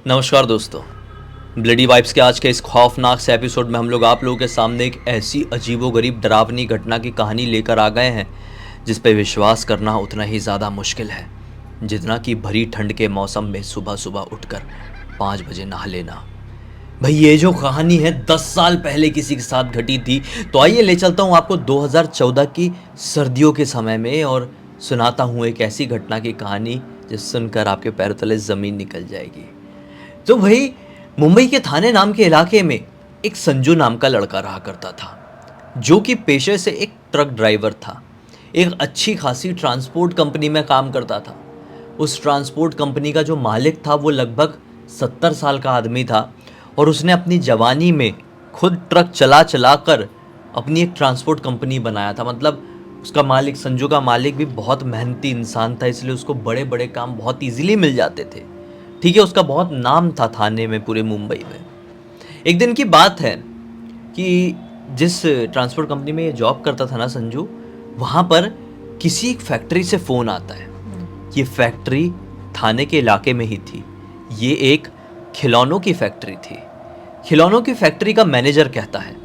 नमस्कार दोस्तों, bloody vibes के आज के इस खौफनाक से एपिसोड में हम लोग आप लोगों के सामने एक ऐसी अजीबोगरीब डरावनी घटना की कहानी लेकर आ गए हैं जिस पर विश्वास करना उतना ही ज़्यादा मुश्किल है जितना कि भरी ठंड के मौसम में सुबह सुबह उठकर 5 बजे नहा लेना। भाई ये जो कहानी है 10 साल पहले किसी के साथ घटी थी, तो आइए ले चलता हूँ आपको 2014 की सर्दियों के समय में और सुनाता हूँ एक ऐसी घटना की कहानी जिस सुनकर आपके पैरों तले ज़मीन निकल जाएगी। तो भाई मुंबई के थाने नाम के इलाके में एक संजू नाम का लड़का रहा करता था जो कि पेशे से एक ट्रक ड्राइवर था। एक अच्छी खासी ट्रांसपोर्ट कंपनी में काम करता था। उस ट्रांसपोर्ट कंपनी का जो मालिक था वो लगभग 70 साल का आदमी था और उसने अपनी जवानी में खुद ट्रक चला चला कर अपनी एक ट्रांसपोर्ट कंपनी बनाया था। मतलब उसका मालिक, संजू का मालिक भी बहुत मेहनती इंसान था, इसलिए उसको बड़े बड़े काम बहुत ईजिली मिल जाते थे। ठीक है, उसका बहुत नाम था थाने में, पूरे मुंबई में। एक दिन की बात है कि जिस ट्रांसपोर्ट कंपनी में ये जॉब करता था ना संजू, वहाँ पर किसी एक फैक्ट्री से फ़ोन आता है। ये फैक्ट्री थाने के इलाके में ही थी। ये एक खिलौनों की फैक्ट्री थी। खिलौनों की फैक्ट्री का मैनेजर कहता है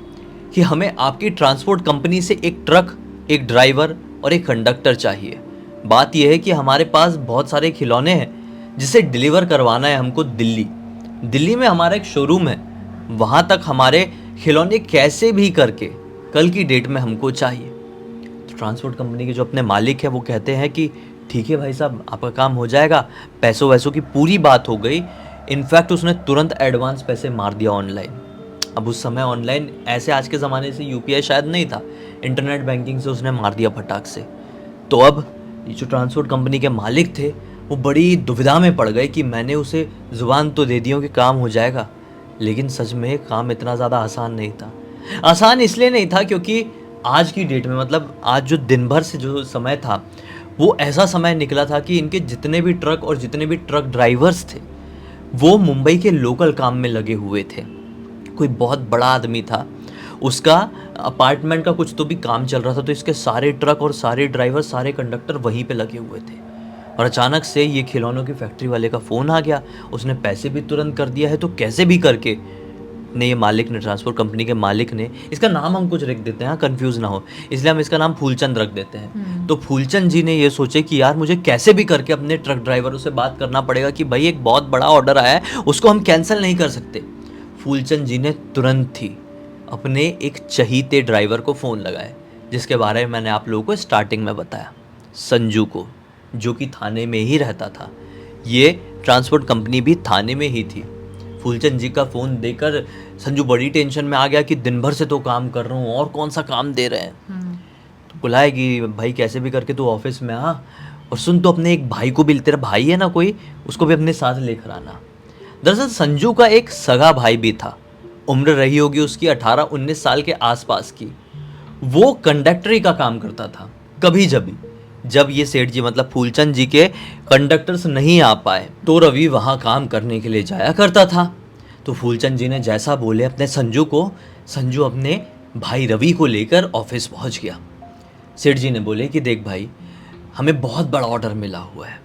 कि हमें आपकी ट्रांसपोर्ट कंपनी से एक ट्रक, एक ड्राइवर और एक कंडक्टर चाहिए। बात यह है कि हमारे पास बहुत सारे खिलौने हैं जिसे डिलीवर करवाना है हमको दिल्ली में हमारा एक शोरूम है, वहाँ तक हमारे खिलौने कैसे भी करके कल की डेट में हमको चाहिए। तो ट्रांसपोर्ट कंपनी के जो अपने मालिक है वो कहते हैं कि ठीक है भाई साहब, आपका काम हो जाएगा। पैसों वैसों की पूरी बात हो गई। इनफैक्ट उसने तुरंत एडवांस पैसे मार दिया ऑनलाइन। अब उस समय ऑनलाइन ऐसे आज के ज़माने से यूपीआई शायद नहीं था, इंटरनेट बैंकिंग से उसने मार दिया फटाक से। तो अब ये जो ट्रांसपोर्ट कंपनी के मालिक थे वो बड़ी दुविधा में पड़ गए कि मैंने उसे ज़ुबान तो दे दी कि काम हो जाएगा, लेकिन सच में काम इतना ज़्यादा आसान नहीं था। आसान इसलिए नहीं था क्योंकि आज की डेट में, मतलब आज जो दिन भर से जो समय था वो ऐसा समय निकला था कि इनके जितने भी ट्रक और जितने भी ट्रक ड्राइवर्स थे वो मुंबई के लोकल काम में लगे हुए थे। कोई बहुत बड़ा आदमी था, उसका अपार्टमेंट का कुछ तो भी काम चल रहा था, तो इसके सारे ट्रक और सारे ड्राइवर, सारे कंडक्टर वहीं पे लगे हुए थे। और अचानक से ये खिलौनों की फैक्ट्री वाले का फ़ोन आ गया। उसने पैसे भी तुरंत कर दिया है, तो कैसे भी करके ने ये मालिक ने, ट्रांसपोर्ट कंपनी के मालिक ने, इसका नाम हम कुछ रख देते हैं, कंफ्यूज ना हो, इसलिए हम इसका नाम फूलचंद रख देते हैं। तो फूलचंद जी ने ये सोचे कि यार मुझे कैसे भी करके अपने ट्रक ड्राइवरों से बात करना पड़ेगा कि भाई एक बहुत बड़ा ऑर्डर आया है, उसको हम कैंसिल नहीं कर सकते। फूलचंद जी ने तुरंत ही अपने एक चहीते ड्राइवर को फ़ोन लगाया जिसके बारे में मैंने आप लोगों को स्टार्टिंग में बताया, संजू को, जो कि थाने में ही रहता था। ये ट्रांसपोर्ट कंपनी भी थाने में ही थी। फूलचंद जी का फ़ोन देकर संजू बड़ी टेंशन में आ गया कि दिन भर से तो काम कर रहा हूँ और कौन सा काम दे रहे हैं। तो बुलाया कि भाई कैसे भी करके तू ऑफिस में आ, और सुन, तो अपने एक भाई को भी, तेरा भाई है ना कोई, उसको भी अपने साथ लेकर आना। दरअसल संजू का एक सगा भाई भी था। उम्र रही होगी उसकी 18-19 साल के आसपास की। वो कंडक्टरी का काम करता था। कभी जब ये सेठ जी, मतलब फूलचंद जी के कंडक्टर्स नहीं आ पाए तो रवि वहाँ काम करने के लिए जाया करता था। तो फूलचंद जी ने जैसा बोले अपने संजू को, संजू अपने भाई रवि को लेकर ऑफिस पहुँच गया। सेठ जी ने बोले कि देख भाई, हमें बहुत बड़ा ऑर्डर मिला हुआ है,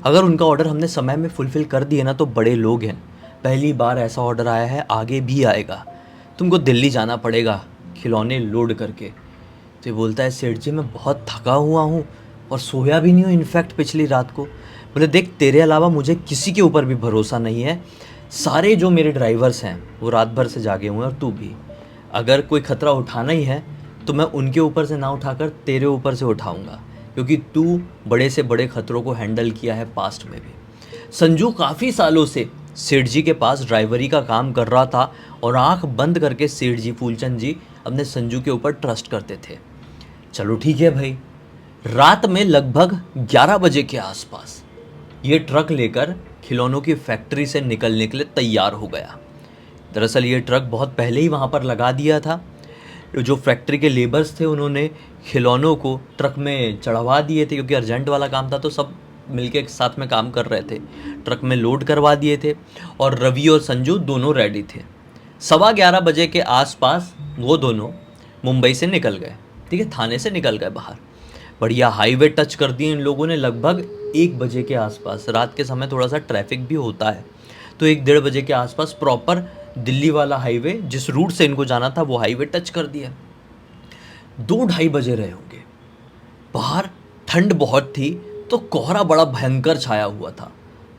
अगर उनका ऑर्डर हमने समय में फुलफ़िल कर दिए ना तो बड़े लोग हैं, पहली बार ऐसा ऑर्डर आया है, आगे भी आएगा, तुमको दिल्ली जाना पड़ेगा खिलौने लोड करके। तो ये बोलता है सेठ जी मैं बहुत थका हुआ हूँ और सोया भी नहीं हूँ इनफैक्ट पिछली रात को। बोले देख, तेरे अलावा मुझे किसी के ऊपर भी भरोसा नहीं है, सारे जो मेरे ड्राइवर्स हैं वो रात भर से जागे हुए हैं और तू भी। अगर कोई ख़तरा उठाना ही है तो मैं उनके ऊपर से ना उठाकर तेरे ऊपर से उठाऊँगा, क्योंकि तू बड़े से बड़े ख़तरों को हैंडल किया है पास्ट में भी। संजू काफ़ी सालों से सेठ जी के पास ड्राइवरी का काम कर रहा था और आंख बंद करके सेठ जी, फूलचंद जी, अपने संजू के ऊपर ट्रस्ट करते थे। चलो ठीक है भाई। रात में लगभग 11 बजे के आसपास ये ट्रक लेकर खिलौनों की फैक्ट्री से निकलने के लिए तैयार हो गया। दरअसल ये ट्रक बहुत पहले ही वहाँ पर लगा दिया था। जो फैक्ट्री के लेबर्स थे उन्होंने खिलौनों को ट्रक में चढ़वा दिए थे, क्योंकि अर्जेंट वाला काम था तो सब मिलके एक साथ में काम कर रहे थे। ट्रक में लोड करवा दिए थे और रवि और संजू दोनों रेडी थे। 11:15 बजे के आसपास वो दोनों मुंबई से निकल गए। ठीक है, थाने से निकल गए बाहर। बढ़िया हाईवे टच कर दिए इन लोगों ने लगभग 1 बजे के आसपास। रात के समय थोड़ा सा ट्रैफिक भी होता है, तो 1-1:30 के आसपास प्रॉपर दिल्ली वाला हाईवे, जिस रूट से इनको जाना था, वो हाईवे टच कर दिया। 2-2:30 बजे रहे होंगे। बाहर ठंड बहुत थी, तो कोहरा बड़ा भयंकर छाया हुआ था।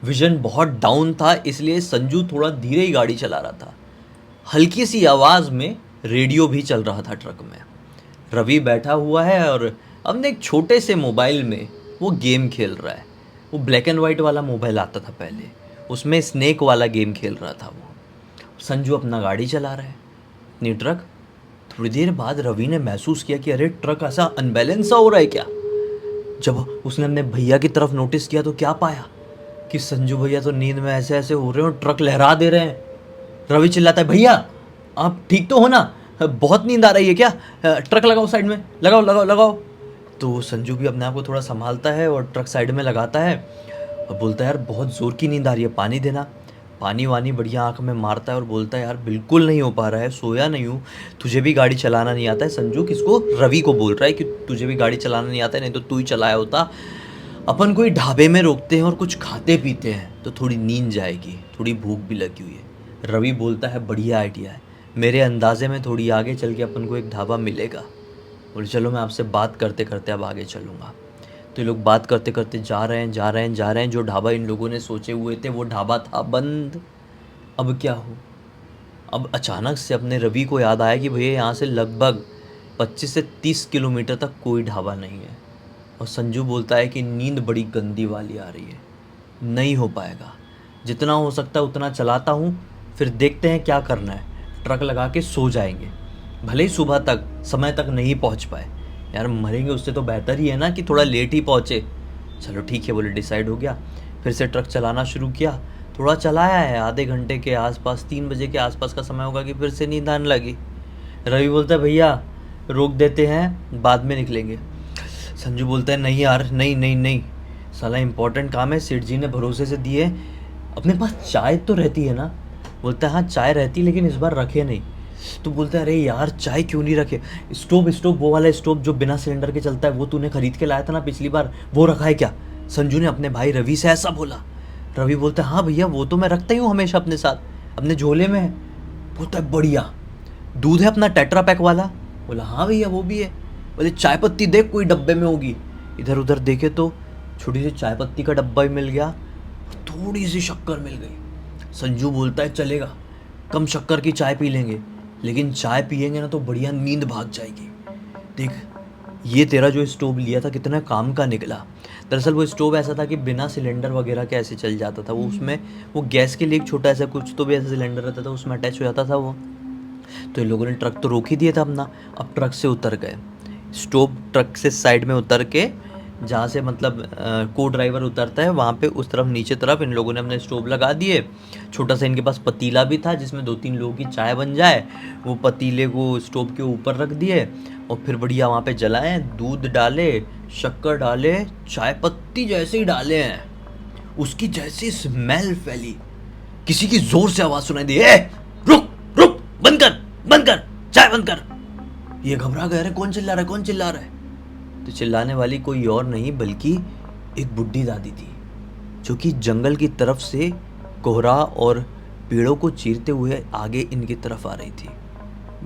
विजन बहुत डाउन था, इसलिए संजू थोड़ा धीरे ही गाड़ी चला रहा था। हल्की सी आवाज़ में रेडियो भी चल रहा था ट्रक में। रवि बैठा हुआ है और अपने एक छोटे से मोबाइल में वो गेम खेल रहा है। वो ब्लैक एंड वाइट वाला मोबाइल आता था पहले, उसमें स्नेक वाला गेम खेल रहा था वो। संजू अपना गाड़ी चला रहा है, इतनी ट्रक। थोड़ी देर बाद रवि ने महसूस किया कि अरे ट्रक ऐसा अनबैलेंस सा हो रहा है क्या। जब उसने अपने भैया की तरफ नोटिस किया तो क्या पाया कि संजू भैया तो नींद में ऐसे ऐसे हो रहे हैं और ट्रक लहरा दे रहे हैं। रवि चिल्लाता है, भैया आप ठीक तो हो ना, बहुत नींद आ रही है क्या, ट्रक लगाओ साइड में, लगाओ लगाओ लगाओ। तो संजू भी अपने आप को थोड़ा संभालता है और ट्रक साइड में लगाता है और बोलता है, यार बहुत ज़ोर की नींद आ रही है, पानी देना। पानी वानी बढ़िया आँख में मारता है और बोलता है, यार बिल्कुल नहीं हो पा रहा है, सोया नहीं हूँ, तुझे भी गाड़ी चलाना नहीं आता है। संजू किसको, रवि को बोल रहा है कि तुझे भी गाड़ी चलाना नहीं आता है, नहीं तो तू ही चलाया होता। अपन कोई ढाबे में रोकते हैं और कुछ खाते पीते हैं तो थोड़ी नींद जाएगी, थोड़ी भूख भी लगी हुई है। रवि बोलता है, बढ़िया आइडिया है, मेरे अंदाजे में थोड़ी आगे चल के अपन को एक ढाबा मिलेगा। बोले चलो मैं आपसे बात करते करते अब आगे चलूँगा। तो ये लोग बात करते करते जा रहे हैं। जो ढाबा इन लोगों ने सोचे हुए थे वो ढाबा था बंद। अब क्या हो। अब अचानक से अपने रवि को याद आया कि भैया यहाँ से लगभग 25 से 30 किलोमीटर तक कोई ढाबा नहीं है। और संजू बोलता है कि नींद बड़ी गंदी वाली आ रही है, नहीं हो पाएगा, जितना हो सकता है उतना चलाता हूँ, फिर देखते हैं क्या करना है, ट्रक लगा के सो जाएंगे, भले ही सुबह तक समय तक नहीं पहुँच पाए, यार मरेंगे उससे तो बेहतर ही है ना कि थोड़ा लेट ही पहुँचे। चलो ठीक है बोले, डिसाइड हो गया। फिर से ट्रक चलाना शुरू किया, थोड़ा चलाया है, आधे घंटे के आसपास, 3 बजे के आसपास का समय होगा कि फिर से नींद आने लगी। रवि बोलता है, भैया रोक देते हैं, बाद में निकलेंगे। संजू बोलता है, नहीं यार, नहीं नहीं नहीं, साला इम्पोर्टेंट काम है, सेठ जी ने भरोसे से दिए, अपने पास चाय तो रहती है ना। बोलता है, हाँ चाय रहती, लेकिन इस बार रखे नहीं। तो बोलता है, अरे यार चाय क्यों नहीं रखे, स्टोव वो वाला स्टोव जो बिना सिलेंडर के चलता है, वो तूने खरीद के लाया था ना पिछली बार, वो रखा है क्या। संजू ने अपने भाई रवि से ऐसा बोला। रवि बोलता है, हाँ भैया वो तो मैं रखता ही हूँ हमेशा अपने साथ, अपने झोले में है। बोलता है, बढ़िया, दूध है अपना टेट्रा पैक वाला। बोला, हाँ भैया वो भी है। बोले, चाय पत्ती देख कोई डब्बे में होगी। इधर उधर देखे तो छोटी सी चाय पत्ती का डब्बा भी मिल गया, थोड़ी सी शक्कर मिल गई। संजू बोलता है, चलेगा, कम शक्कर की चाय पी लेंगे, लेकिन चाय पियेंगे ना तो बढ़िया नींद भाग जाएगी। देख ये तेरा जो स्टोव लिया था कितना काम का निकला। दरअसल वो स्टोव ऐसा था कि बिना सिलेंडर वगैरह के ऐसे चल जाता था, वो उसमें वो गैस के लिए एक छोटा ऐसा कुछ तो भी ऐसा सिलेंडर रहता था, उसमें अटैच हो जाता था वो। तो इन लोगों ने ट्रक तो रोक ही दिया था अपना, अब ट्रक से उतर गए। स्टोव ट्रक से साइड में उतर के, जहाँ से मतलब को ड्राइवर उतरता है वहाँ पे उस तरफ नीचे तरफ इन लोगों ने अपने स्टोव लगा दिए। छोटा सा इनके पास पतीला भी था जिसमें 2-3 लोगों की चाय बन जाए, वो पतीले को स्टोव के ऊपर रख दिए और फिर बढ़िया वहाँ पे जलाए, दूध डाले, शक्कर डाले, चाय पत्ती जैसे ही डाले हैं उसकी जैसी स्मेल फैली, किसी की जोर से आवाज़ सुनाई दी, ए रुक रुक, बंद कर, चाय बंद कर। ये घबरा गए, अरे कौन चिल्ला रहा है। तो चिल्लाने वाली कोई और नहीं बल्कि एक बुढ़ी दादी थी, जो कि जंगल की तरफ से कोहरा और पेड़ों को चीरते हुए आगे इनकी तरफ आ रही थी।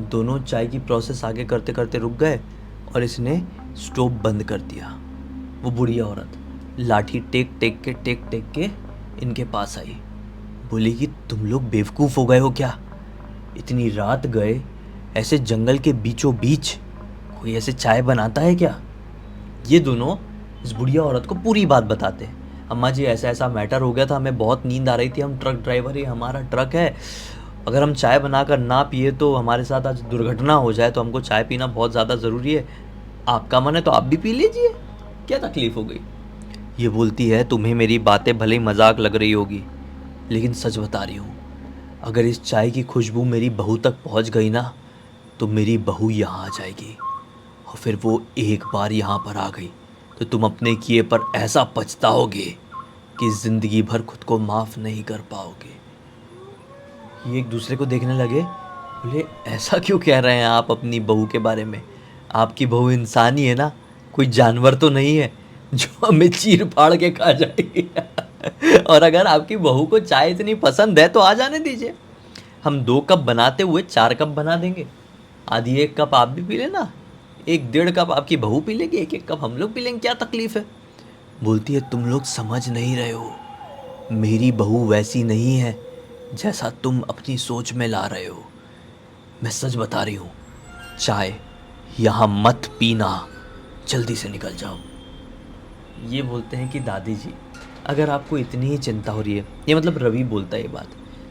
दोनों चाय की प्रोसेस आगे करते करते रुक गए और इसने स्टोव बंद कर दिया। वो बुढ़िया औरत लाठी टेक के इनके पास आई, बोली कि तुम लोग बेवकूफ़ हो गए हो क्या, इतनी रात गए, ऐसे जंगल के बीचों बीच कोई ऐसे चाय बनाता है क्या। ये दोनों इस बुढ़िया औरत को पूरी बात बताते हैं, अम्मा जी ऐसा ऐसा मैटर हो गया था, हमें बहुत नींद आ रही थी, हम ट्रक ड्राइवर है, हमारा ट्रक है, अगर हम चाय बनाकर ना पिए तो हमारे साथ आज दुर्घटना हो जाए, तो हमको चाय पीना बहुत ज़्यादा ज़रूरी है, आपका मन है तो आप भी पी लीजिए, क्या तकलीफ़ हो गई। ये बोलती है, तुम्हें मेरी बातें भले ही मजाक लग रही होगी, लेकिन सच बता रही हूँ, अगर इस चाय की खुशबू मेरी बहू तक पहुँच गई ना तो मेरी बहू यहाँ आ जाएगी, और फिर वो एक बार यहाँ पर आ गई तो तुम अपने किए पर ऐसा पछताओगे कि ज़िंदगी भर खुद को माफ़ नहीं कर पाओगे। ये एक दूसरे को देखने लगे, बोले ऐसा क्यों कह रहे हैं आप अपनी बहू के बारे में, आपकी बहू इंसान ही है ना, कोई जानवर तो नहीं है जो हमें चीर फाड़ के खा जाएगी। और अगर आपकी बहू को चाय इतनी पसंद है तो आ जाने दीजिए, हम 2 कप बनाते हुए 4 कप बना देंगे। आधी 1 कप आप भी पी लेना, 1 1.5 कप आपकी बहू पी लेगी, 1 1 कप हम लोग पी लेंगे, क्या तकलीफ है। बोलती है तुम लोग समझ नहीं रहे हो, मेरी बहू वैसी नहीं है जैसा तुम अपनी सोच में ला रहे हो। मैं सच बता रही हूँ, चाय यहाँ मत पीना, जल्दी से निकल जाओ। ये बोलते हैं कि दादी जी, अगर आपको इतनी ही चिंता हो रही है, ये मतलब रवि बोलता है ये बात,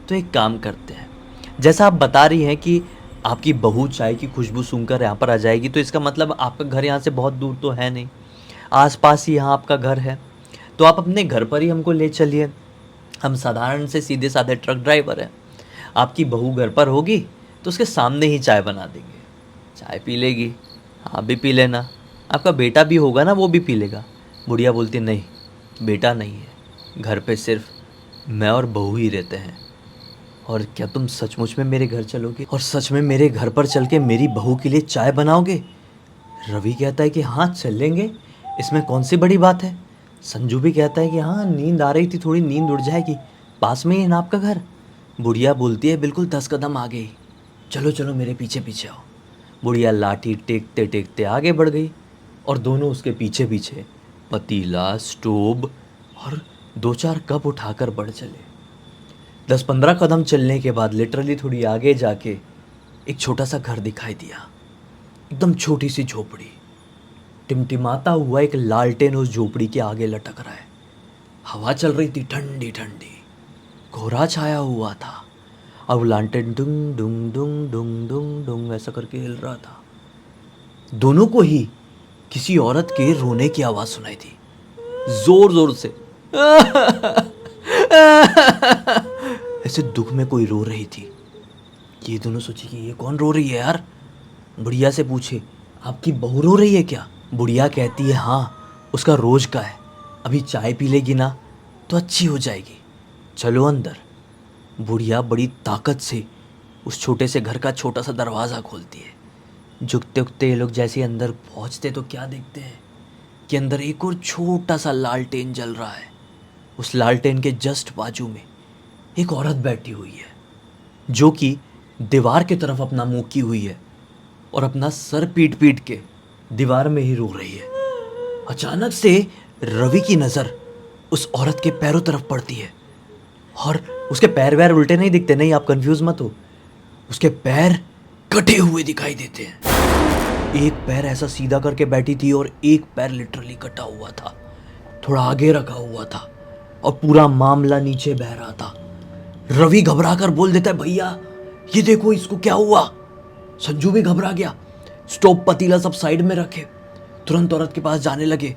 तो एक काम करते हैं, जैसा आप बता रही हैं कि आपकी बहू चाय की खुशबू सूंघकर यहाँ पर आ जाएगी, तो इसका मतलब आपका घर यहाँ से बहुत दूर तो है नहीं, आसपास ही यहाँ आपका घर है, तो आप अपने घर पर ही हमको ले चलिए। हम साधारण से सीधे साधे ट्रक ड्राइवर हैं, आपकी बहू घर पर होगी तो उसके सामने ही चाय बना देंगे, चाय पी लेगी, आप भी पी लेना, आपका बेटा भी होगा ना, वो भी पी लेगा। बुढ़िया बोलती नहीं, बेटा नहीं है, घर पे सिर्फ मैं और बहू ही रहते हैं। और क्या तुम सचमुच में मेरे घर चलोगे और सच में मेरे घर पर चल के मेरी बहू के लिए चाय बनाओगे? रवि कहता है कि हाँ चलेंगे, इसमें कौन सी बड़ी बात है। संजू भी कहता है कि हाँ नींद आ रही थी, थोड़ी नींद उड़ जाएगी, पास में ही है ना आपका घर। बुढ़िया बोलती है बिल्कुल 10 कदम आगे, चलो चलो मेरे पीछे पीछे आओ। बुढ़िया लाठी टेकते टेकते आगे बढ़ गई और दोनों उसके पीछे पीछे पतीला, स्टोव और 2 4 कप उठाकर बढ़ चले। 10 15 कदम चलने के बाद लिटरली थोड़ी आगे जाके एक छोटा सा घर दिखाई दिया, एकदम छोटी सी झोपड़ी, टिमटिमाता हुआ एक लालटेन उस झोपड़ी के आगे लटक रहा है। हवा चल रही थी ठंडी ठंडी, कोहरा छाया हुआ था, अब लालटेन डुंग डुंग डुंग डुंग डुंग डुंग ऐसा करके हिल रहा था। दोनों को ही किसी औरत के रोने की आवाज़ सुनाई थी, जोर जोर से ऐसे दुख में कोई रो रही थी। ये दोनों सोचे कि ये कौन रो रही है यार। बुढ़िया से पूछे आपकी बहू रो रही है क्या? बुढ़िया कहती है हाँ, उसका रोज का है, अभी चाय पी लेगी ना तो अच्छी हो जाएगी, चलो अंदर। बुढ़िया बड़ी ताकत से उस छोटे से घर का छोटा सा दरवाज़ा खोलती है। झुकते उगते ये लोग जैसे अंदर पहुंचते तो क्या देखते हैं कि अंदर एक और छोटा सा लालटेन जल रहा है। उस लालटेन के जस्ट बाजू में एक औरत बैठी हुई है, जो कि दीवार की तरफ अपना मुंह की हुई है और अपना सर पीट पीट के दीवार में ही रो रही है। अचानक से रवि की नज़र उस औरत के पैरों तरफ पड़ती है और उसके पैर वैर उल्टे नहीं दिखते, नहीं आप कंफ्यूज मत हो, उसके पैर कटे हुए दिखाई देते हैं। एक पैर ऐसा सीधा करके बैठी थी और एक पैर लिटरली कटा हुआ था, थोड़ा आगे रखा हुआ था और पूरा मामला नीचे बह रहा था। रवि घबरा कर बोल देता है भैया ये देखो इसको क्या हुआ। संजू भी घबरा गया, स्टोव पतीला सब साइड में रखे, तुरंत औरत के पास जाने लगे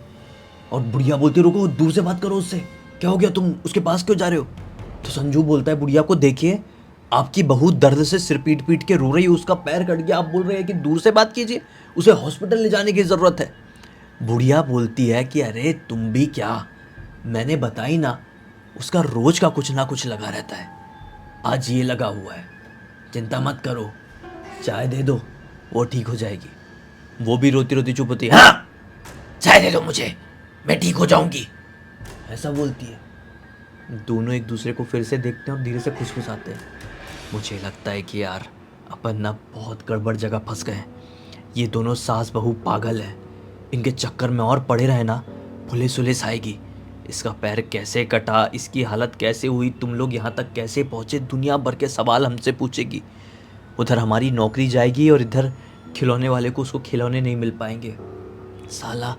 और बुढ़िया बोलती रुको दूर से बात करो उससे, क्या हो गया तुम उसके पास क्यों जा रहे हो? तो संजू बोलता है बुढ़िया को देखिए आपकी बहू दर्द से सिर पीट पीट के रो रही है, उसका पैर कट गया, आप बोल रहे हैं कि दूर से बात कीजिए, उसे हॉस्पिटल ले जाने की ज़रूरत है। बुढ़िया बोलती है कि अरे तुम भी क्या, मैंने बताई ना उसका रोज का कुछ ना कुछ लगा रहता है, आज ये लगा हुआ है, चिंता मत करो, चाय दे दो वो ठीक हो जाएगी। वो भी रोती रोती चुप होती है, हाँ चाय दे दो मुझे, मैं ठीक हो जाऊंगी, ऐसा बोलती है। दोनों एक दूसरे को फिर से देखते हैं और धीरे से खुसखुसाते हैं। मुझे लगता है कि यार अपन ना बहुत गड़बड़ जगह फंस गए हैं, ये दोनों सास बहू पागल हैं, इनके चक्कर में और पड़े रहे ना पुलिस उलिस आएगी, इसका पैर कैसे कटा, इसकी हालत कैसे हुई, तुम लोग यहाँ तक कैसे पहुँचे, दुनिया भर के सवाल हमसे पूछेगी। उधर हमारी नौकरी जाएगी और इधर खिलौने वाले को उसको खिलौने नहीं मिल पाएंगे। साला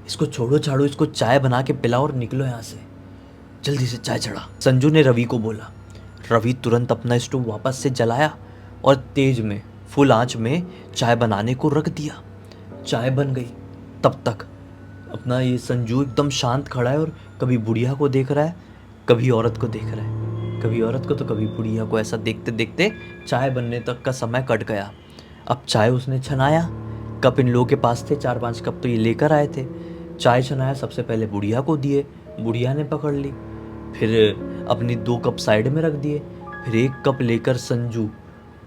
इसको छोड़ो छाड़ो, इसको चाय बना के पिलाओ और निकलो यहाँ से, जल्दी से चाय चढ़ा। संजू ने रवि को बोला। रवि तुरंत अपना स्टोव वापस से जलाया और तेज में फुल आंच में चाय बनाने को रख दिया। चाय बन गई। तब तक अपना ये संजू एकदम शांत खड़ा है और कभी बुढ़िया को देख रहा है, कभी औरत को देख रहा है, कभी औरत को तो कभी बुढ़िया को। ऐसा देखते देखते चाय बनने तक का समय कट गया। अब चाय उसने छनाया, कप इन लोगों के पास थे, 4 5 कप तो ये लेकर आए थे। चाय छनाया, सबसे पहले बुढ़िया को दिए, बुढ़िया ने पकड़ ली, फिर अपनी 2 कप साइड में रख दिए, फिर 1 कप लेकर संजू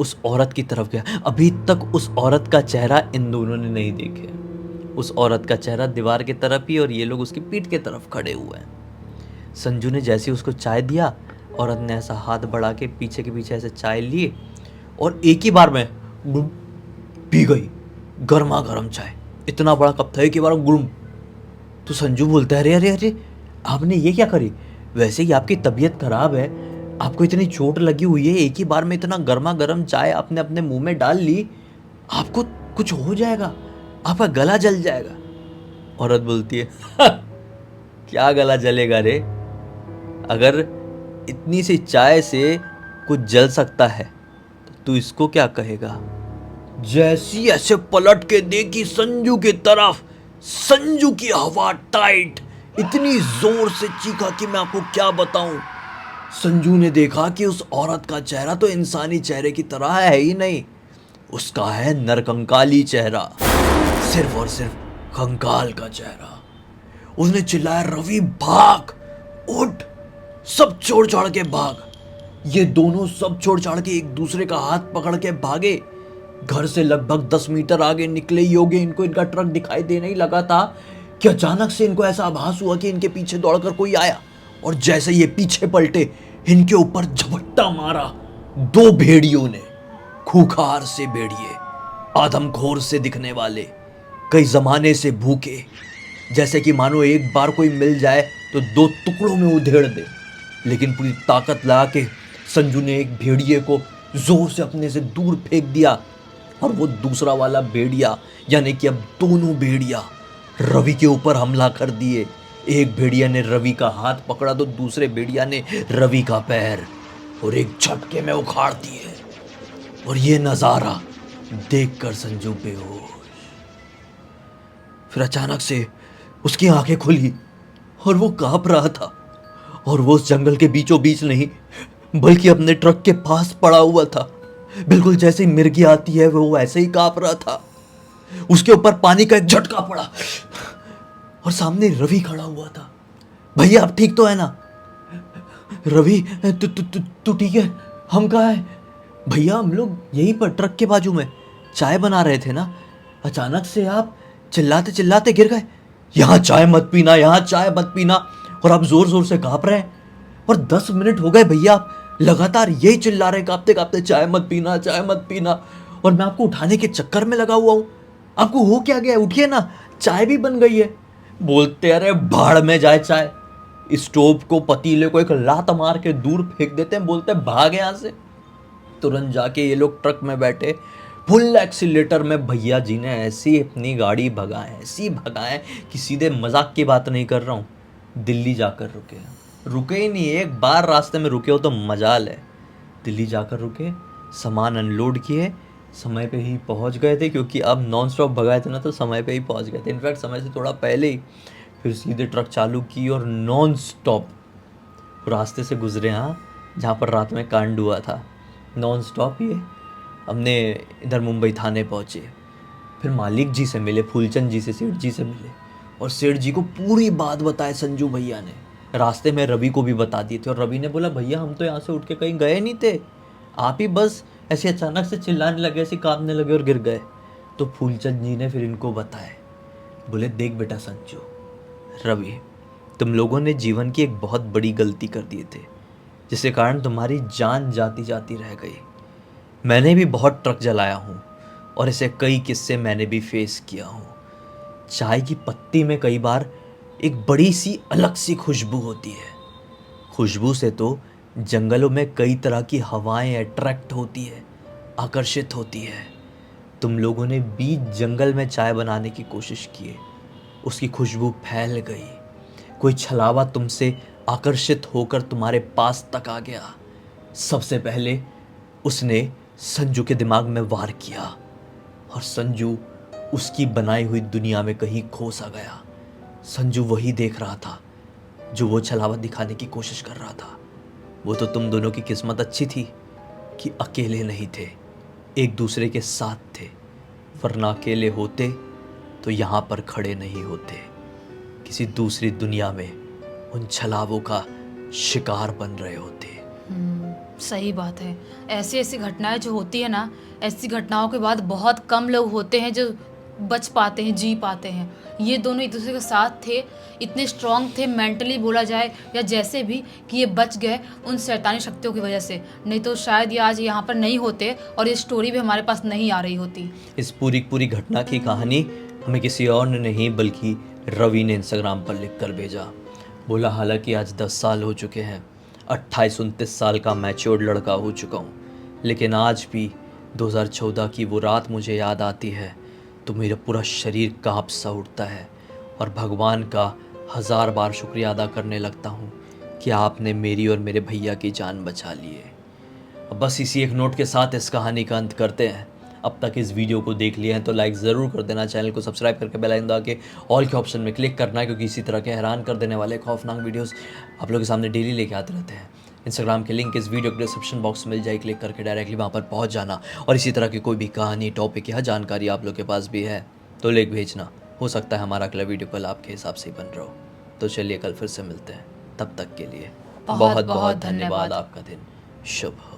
उस औरत की तरफ गया। अभी तक उस औरत का चेहरा इन दोनों ने नहीं देखे, उस औरत का चेहरा दीवार की तरफ ही और ये लोग उसकी पीठ की तरफ खड़े हुए हैं। संजू ने जैसे ही उसको चाय दिया, औरत ने ऐसा हाथ बढ़ा के पीछे ऐसे चाय लिए और एक ही बार में गुम पी गई। गर्मा गर्म चाय, इतना बड़ा कप था, एक ही बार में गुम। तो संजू बोलता है, अरे अरे अरे आपने ये क्या करी? वैसे ही आपकी तबीयत खराब है, आपको इतनी चोट लगी हुई है, एक ही बार में इतना गर्मा गर्म चाय आपने अपने मुंह में डाल ली, आपको कुछ हो जाएगा, आपका गला जल जाएगा। औरत बोलती है, क्या गला जलेगा रे? अगर इतनी सी चाय से कुछ जल सकता है तो तू इसको क्या कहेगा? जैसी ऐसे पलट के देखी संजू की तरफ, संजू की हवा टाइट, इतनी जोर से चीखा कि मैं आपको क्या बताऊं। संजू ने देखा कि उस औरत का चेहरा तो इंसानी चेहरे की तरह है ही नहीं, उसका है नरकंकाली चेहरा, सिर्फ और सिर्फ कंकाल का चेहरा। उसने चिल्लाया, रवि भाग, उठ, सब छोड़ छाड़ के भाग। ये दोनों सब छोड़ छाड़ के एक दूसरे का हाथ पकड़ के भागे। घर से लगभग 10 मीटर आगे निकले ही होगे, इनको इनका ट्रक दिखाई देने ही लगा था कि अचानक से इनको ऐसा आभास हुआ कि इनके पीछे दौड़कर कोई आया, और जैसे ये पीछे पलटे, इनके ऊपर झपट्टा मारा 2 भेड़ियों ने। खूंखार से भेड़िए, आदमखोर से दिखने वाले, कई जमाने से भूखे, जैसे कि मानो एक बार कोई मिल जाए तो 2 टुकड़ों में उधेड़ दे। लेकिन पूरी ताकत लगा के संजू ने एक भेड़िए को जोर से अपने से दूर फेंक दिया, और वो दूसरा वाला भेड़िया, यानी कि अब दोनों भेड़िया रवि के ऊपर हमला कर दिए। एक भेड़िया ने रवि का हाथ पकड़ा तो दूसरे भेड़िया ने रवि का पैर, और एक झटके में उखाड़ दिए। और ये नजारा देखकर संजू बेहोश। फिर अचानक से उसकी आंखें खुली और वो कांप रहा था, और वो उस जंगल के बीचों बीच नहीं बल्कि अपने ट्रक के पास पड़ा हुआ था। बिल्कुल जैसे मिर्गी आती है वो वैसे ही कांप रहा था। उसके ऊपर पानी का एक झटका पड़ा और सामने रवि खड़ा हुआ था। भैया आप ठीक तो है ना? रवि, तू ठीक है? हम कहाँ है? भैया हम लोग यहीं पर ट्रक के बाजू में चाय बना रहे थे ना, अचानक से आप चिल्लाते चिल्लाते गिर गए। यहाँ चाय मत पीना, यहाँ चाय मत पीना, और आप जोर जोर से कांप रहे हैं। और 10 मिनट हो गए भैया, आप लगातार यही चिल्ला रहे हैं कांपते कांपते, चाय मत पीना, चाय मत पीना, और मैं आपको उठाने के चक्कर में लगा हुआ हूँ। आपको हो क्या गया? उठिए ना, चाय भी बन गई है। बोलते अरे भाड़ में जाए चाय। स्टोव को, पतीले को एक लात मार के दूर फेंक देते हैं, बोलते भाग यहाँ से। तुरंत जाके ये लोग ट्रक में बैठे, फुल एक्सीलेटर में भैया जी ने ऐसी अपनी गाड़ी भगाए, ऐसी भगाए कि सीधे मजाक की बात नहीं कर रहा हूँ, दिल्ली जाकर रुके ही नहीं। एक बार रास्ते में रुके हो तो मजाल है। दिल्ली जाकर रुके, सामान अनलोड किए, समय पे ही पहुंच गए थे, क्योंकि अब नॉन स्टॉप भगाए थे ना तो समय पे ही पहुंच गए थे, इनफैक्ट समय से थोड़ा पहले ही। फिर सीधे ट्रक चालू की और नॉन स्टॉप रास्ते से गुजरे, हाँ, जहाँ पर रात में कांड हुआ था। नॉन स्टॉप ये हमने इधर मुंबई थाने पहुँचे। फिर मालिक जी से मिले, फूलचंद जी से, सेठ जी से मिले, और सेठ जी को पूरी बात बताए संजू भैया ने। रास्ते में रवि को भी बता दिए थे, और रवि ने बोला भैया हम तो यहाँ से उठ के कहीं गए नहीं थे, आप ही बस ऐसे अचानक से चिल्लाने लगे, ऐसे कांपने लगे और गिर गए। तो फूलचंद जी ने फिर इनको बताए, बोले देख बेटा संजू, रवि, तुम लोगों ने जीवन की एक बहुत बड़ी गलती कर दिए थे, जिसके कारण तुम्हारी जान जाती जाती रह गई। मैंने भी बहुत ट्रक जलाया हूँ, और ऐसे कई किस्से मैंने भी फेस किया हूँ। चाय की पत्ती में कई बार एक बड़ी सी अलग सी खुशबू होती है। खुशबू से तो जंगलों में कई तरह की हवाएं अट्रैक्ट होती है, आकर्षित होती है। तुम लोगों ने बीच जंगल में चाय बनाने की कोशिश की, उसकी खुशबू फैल गई, कोई छलावा तुमसे आकर्षित होकर तुम्हारे पास तक आ गया। सबसे पहले उसने संजू के दिमाग में वार किया, और संजू उसकी बनाई हुई दुनिया में कहीं खो सा गया। संजू वही देख रहा था जो वो छलावा दिखाने की कोशिश कर रहा था। वो तो तुम दोनों की किस्मत अच्छी थी कि अकेले नहीं थे, एक दूसरे के साथ थे, वरना अकेले होते तो यहाँ पर खड़े नहीं होते, किसी दूसरी दुनिया में उन छलावों का शिकार बन रहे होते। सही बात है। ऐसी ऐसी घटनाएं जो होती है ना, ऐसी घटनाओं के बाद बहुत कम लोग होते हैं जो बच पाते हैं, जी पाते हैं। ये दोनों एक दूसरे के साथ थे, इतने स्ट्रांग थे मेंटली बोला जाए या जैसे भी, कि ये बच गए उन शैतानी शक्तियों की वजह से। नहीं तो शायद ये आज यहाँ पर नहीं होते और ये स्टोरी भी हमारे पास नहीं आ रही होती। इस पूरी घटना की कहानी हमें किसी और ने नहीं बल्कि रवि ने इंस्टाग्राम पर लिख कर भेजा। बोला हालांकि आज 10 साल हो चुके हैं, 28-29 साल का मैच्योर्ड लड़का हो चुका हूँ, लेकिन आज भी 2014 की वो रात मुझे याद आती है तो मेरा पूरा शरीर काँप सा उठता है और भगवान का 1000 बार शुक्रिया अदा करने लगता हूँ कि आपने मेरी और मेरे भैया की जान बचा ली है। अब बस इसी एक नोट के साथ इस कहानी का अंत करते हैं। अब तक इस वीडियो को देख लिया है तो लाइक ज़रूर कर देना, चैनल को सब्सक्राइब करके बेल आइकन दबा के ऑल के ऑप्शन में क्लिक करना है, क्योंकि इसी तरह के हैरान कर देने वाले खौफनाक वीडियोस आप लोगों के सामने डेली लेके आते रहते हैं। इंस्टाग्राम के लिंक इस वीडियो के डिस्क्रिप्शन बॉक्स में मिल जाए, क्लिक करके डायरेक्टली वहाँ पर पहुँच जाना। और इसी तरह की कोई भी कहानी, टॉपिक या जानकारी आप लोग के पास भी है तो लिख भेजना। हो सकता है हमारा अगला वीडियो कल आपके हिसाब से बन रहा हो। तो चलिए कल फिर से मिलते हैं, तब तक के लिए बहुत बहुत धन्यवाद। आपका दिन शुभ हो।